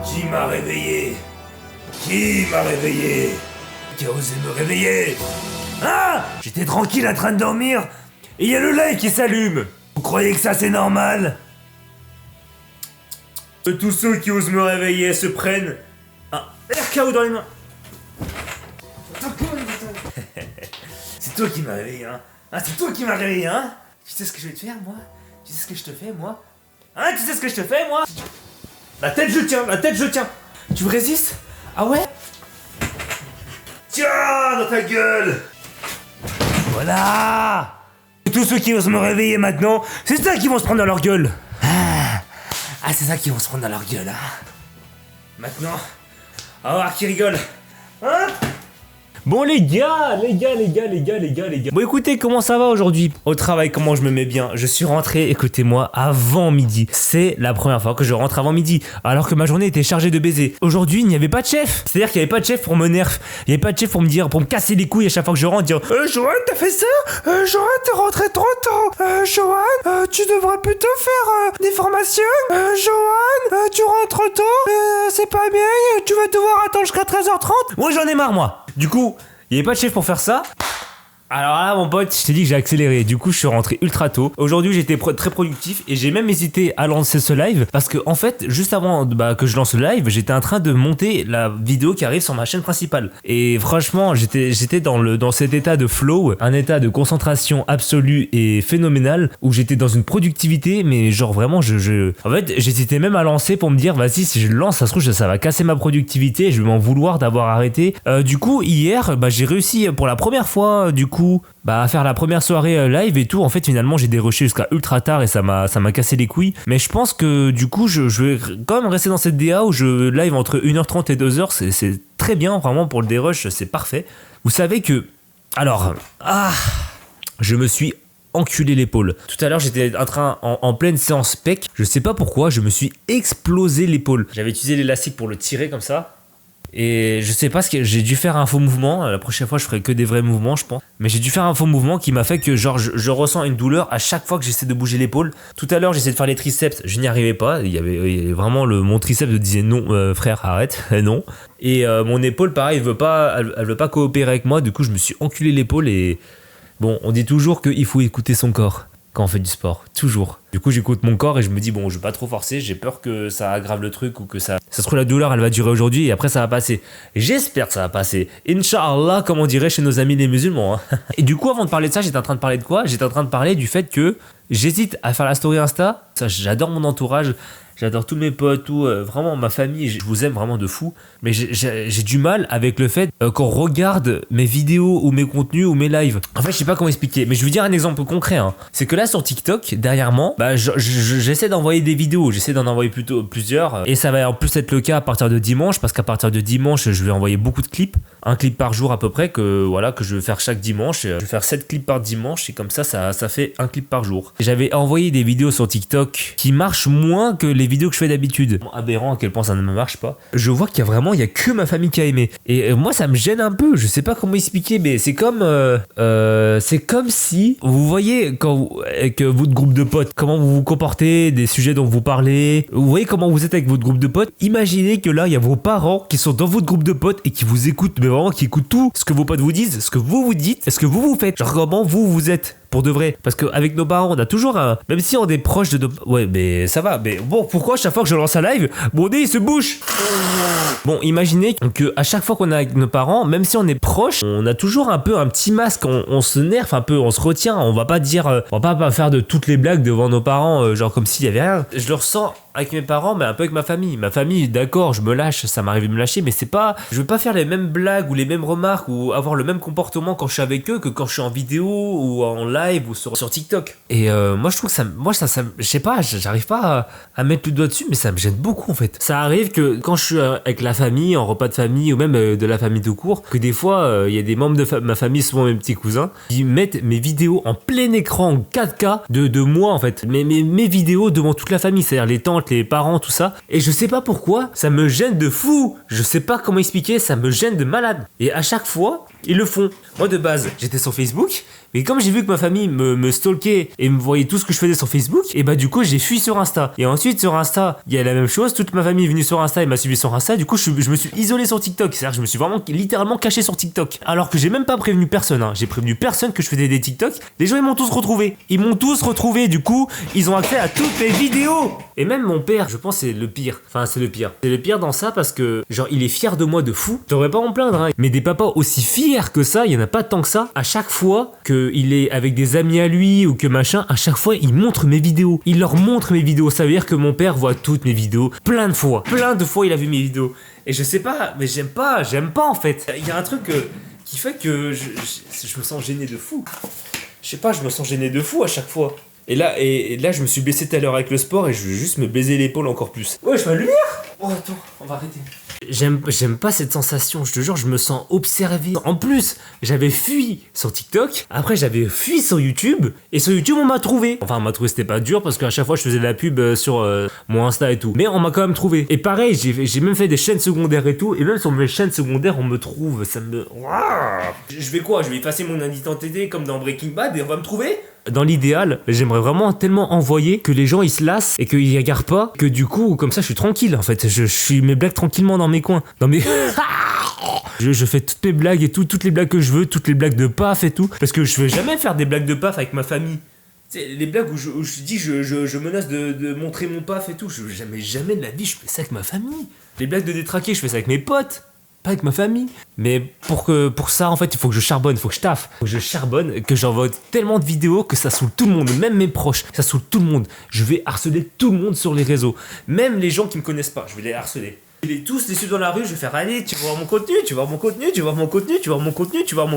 Qui m'a réveillé? Qui m'a réveillé? Qui a osé me réveiller? Ah! J'étais tranquille en train de dormir, et il y a le live qui s'allume. Vous croyez que ça c'est normal? Tous ceux qui osent me réveiller se prennent un RKO dans les mains. C'est toi qui m'as réveillé, hein? Ah, c'est toi qui m'as réveillé, hein? Tu sais ce que je vais te faire, moi? Tu sais ce que je te fais, moi? Hein, tu sais ce que je te fais, moi? La tête, je tiens, la tête, je tiens. Tu me résistes? Ah ouais? Tiens, dans ta gueule! Voilà! Tous ceux qui osent me réveiller maintenant, c'est ça qui vont se prendre dans leur gueule. Ah, c'est ça qui vont se prendre dans leur gueule, hein? Maintenant, on va voir qui rigole. Hein? Bon les gars. Bon écoutez, comment ça va aujourd'hui? Au travail, comment je me mets bien? Je suis rentré, écoutez-moi, avant midi. C'est la première fois que je rentre avant midi, alors que ma journée était chargée de baisers. Aujourd'hui, il n'y avait pas de chef. C'est-à-dire qu'il n'y avait pas de chef pour me nerf. Il n'y avait pas de chef pour me dire, pour me casser les couilles à chaque fois que je rentre, dire Johan, t'as fait ça? Johan, t'es rentré trop tôt. Johan, tu devrais plutôt faire des formations. Johan, tu rentres tôt. C'est pas bien, tu vas devoir attendre jusqu'à 13h30. Moi, j'en ai marre, moi. Du coup, il n'y avait pas de chef pour faire ça. Alors là, mon pote, je t'ai dit que j'ai accéléré. Du coup, je suis rentré ultra tôt. Aujourd'hui, j'étais très productif et j'ai même hésité à lancer ce live parce que, en fait, juste avant que je lance le live, j'étais en train de monter la vidéo qui arrive sur ma chaîne principale. Et franchement, j'étais dans cet état de flow, un état de concentration absolue et phénoménal où j'étais dans une productivité, mais genre vraiment, en fait, j'hésitais même à lancer pour me dire, vas-y, si je le lance, ça se trouve, ça va casser ma productivité et je vais m'en vouloir d'avoir arrêté. Du coup, hier, j'ai réussi pour la première fois, du coup, à faire la première soirée live et tout. En fait, finalement, j'ai déroché jusqu'à ultra tard et ça m'a cassé les couilles. Mais je pense que du coup, je vais quand même rester dans cette DA où je live entre 1h30 et 2h. C'est très bien, vraiment, pour le dérush, c'est parfait. Vous savez que... Alors... je me suis enculé l'épaule. Tout à l'heure, j'étais en pleine séance pec. Je sais pas pourquoi, je me suis explosé l'épaule. J'avais utilisé l'élastique pour le tirer comme ça. Et je sais pas ce que j'ai dû faire un faux mouvement. La prochaine fois, je ferai que des vrais mouvements, je pense. Mais j'ai dû faire un faux mouvement qui m'a fait que genre je ressens une douleur à chaque fois que j'essaie de bouger l'épaule. Tout à l'heure, j'essayais de faire les triceps, je n'y arrivais pas. Il y avait vraiment mon triceps me disait non, frère, arrête, non. Et mon épaule, pareil, elle veut pas coopérer avec moi. Du coup, je me suis enculé l'épaule et bon, on dit toujours qu'il faut écouter son corps quand on fait du sport, toujours. Du coup, j'écoute mon corps et je me dis, bon, je vais pas trop forcer, j'ai peur que ça aggrave le truc ou que ça se trouve la douleur, elle va durer aujourd'hui et après ça va passer. J'espère que ça va passer. Inch'Allah, comme on dirait chez nos amis les musulmans. Hein. Et du coup, avant de parler de ça, j'étais en train de parler de quoi? J'étais en train de parler du fait que j'hésite à faire la story Insta. Ça, j'adore mon entourage. J'adore tous mes potes, vraiment ma famille, je vous aime vraiment de fou. Mais j'ai du mal avec le fait qu'on regarde mes vidéos ou mes contenus ou mes lives. En fait, je sais pas comment expliquer, mais je vais vous dire un exemple concret. Hein. C'est que là, sur TikTok, derrière moi, j'essaie d'envoyer des vidéos. J'essaie d'en envoyer plutôt plusieurs. Et ça va en plus être le cas à partir de dimanche, parce qu'à partir de dimanche, je vais envoyer beaucoup de clips. Un clip par jour à peu près, que je vais faire chaque dimanche. Je vais faire 7 clips par dimanche, et comme ça fait un clip par jour. J'avais envoyé des vidéos sur TikTok qui marchent moins que les vidéos que je fais d'habitude. Aberrant à quel point ça ne me marche pas. Je vois qu'il y a que ma famille qui a aimé. Et moi, ça me gêne un peu. Je sais pas comment expliquer, mais c'est comme si vous voyez avec votre groupe de potes, comment vous vous comportez, des sujets dont vous parlez. Vous voyez comment vous êtes avec votre groupe de potes. Imaginez que là, il y a vos parents qui sont dans votre groupe de potes et qui vous écoutent, mais vraiment qui écoutent tout ce que vos potes vous disent, ce que vous vous dites, et ce que vous faites. Genre comment vous êtes. Pour de vrai. Parce qu'avec nos parents, on a toujours un... Même si on est proche de nos... Ouais, mais ça va. Mais bon, pourquoi chaque fois que je lance un live, mon nez, il se bouche? Bon, imaginez que à chaque fois qu'on est avec nos parents, même si on est proche, on a toujours un peu un petit masque. On se nerve un peu, on se retient. On va pas dire... on va pas faire de toutes les blagues devant nos parents, genre comme s'il y avait rien. Je le ressens avec mes parents, mais un peu avec ma famille. Ma famille, d'accord, je me lâche, ça m'arrive de me lâcher, mais c'est pas... Je veux pas faire les mêmes blagues ou les mêmes remarques ou avoir le même comportement quand je suis avec eux que quand je suis en vidéo ou en live ou sur TikTok. Et moi, je trouve que ça... je sais pas, j'arrive pas à mettre le doigt dessus, mais ça me gêne beaucoup, en fait. Ça arrive que quand je suis avec la famille, en repas de famille ou même de la famille tout court, que des fois, il y a des membres de ma famille, souvent mes petits cousins, qui mettent mes vidéos en plein écran, en 4K, de moi, en fait. Mes vidéos devant toute la famille, c'est-à-dire les tantes, les parents, tout ça. Et je sais pas pourquoi, ça me gêne de fou. Je sais pas comment expliquer, ça me gêne de malade. Et à chaque fois, ils le font. Moi, de base, j'étais sur Facebook, Mais comme j'ai vu que ma famille me stalkait et me voyait tout ce que je faisais sur Facebook, et bah du coup j'ai fui sur Insta. Et ensuite sur Insta, il y a la même chose, toute ma famille est venue sur Insta et m'a suivi sur Insta, du coup je me suis isolé sur TikTok. C'est-à-dire que je me suis vraiment littéralement caché sur TikTok. Alors que j'ai même pas prévenu personne, hein. J'ai prévenu personne que je faisais des TikTok. Les gens ils m'ont tous retrouvé. Ils m'ont tous retrouvé, du coup, ils ont accès à toutes mes vidéos. Et même mon père, je pense c'est le pire. Enfin c'est le pire. C'est le pire dans ça parce que genre il est fier de moi de fou. Je devrais pas m'en plaindre, hein. Mais des papas aussi fiers que ça, il y en a pas tant que ça. À chaque fois qu'il est avec des amis à lui ou que machin, à chaque fois il montre mes vidéos. Il leur montre mes vidéos. Ça veut dire que mon père voit toutes mes vidéos plein de fois. Plein de fois il a vu mes vidéos. Et je sais pas, mais j'aime pas en fait. Il y a un truc qui fait que je me sens gêné de fou. Je sais pas, je me sens gêné de fou à chaque fois. Et là, je me suis blessé tout à l'heure avec le sport et je veux juste me baiser l'épaule encore plus. Ouais, je vois la lumière. Oh, attends, on va arrêter. J'aime pas cette sensation, je te jure, je me sens observé. En plus, j'avais fui sur TikTok, après j'avais fui sur YouTube, et sur YouTube on m'a trouvé. Enfin, on m'a trouvé, c'était pas dur parce qu'à chaque fois je faisais de la pub sur mon Insta et tout. Mais on m'a quand même trouvé. Et pareil, j'ai même fait des chaînes secondaires et tout, et même sur mes chaînes secondaires on me trouve. Ça me. Je vais quoi? Je vais effacer mon identité comme dans Breaking Bad et on va me trouver? Dans l'idéal, j'aimerais vraiment tellement envoyer que les gens ils se lassent et qu'ils regardent pas, que du coup, comme ça je suis tranquille en fait. Je suis mes blagues tranquillement dans mes coins. Dans mes. Je fais toutes mes blagues et tout, toutes les blagues que je veux, toutes les blagues de paf et tout. Parce que je vais jamais faire des blagues de paf avec ma famille. C'est les blagues où je dis je menace de montrer mon paf et tout. Jamais de la vie je fais ça avec ma famille. Les blagues de détraquer, je fais ça avec mes potes. Pas avec ma famille. Mais pour ça, en fait, il faut que je charbonne, il faut que je taffe. Il faut que je charbonne, que j'envoie tellement de vidéos que ça saoule tout le monde, même mes proches. Ça saoule tout le monde. Je vais harceler tout le monde sur les réseaux. Même les gens qui me connaissent pas, je vais les harceler. Je vais tous les suivre dans la rue, je vais faire allez, tu vas voir mon contenu, tu vas voir mon contenu, tu vas voir mon contenu, tu vas voir mon contenu, tu vas voir mon...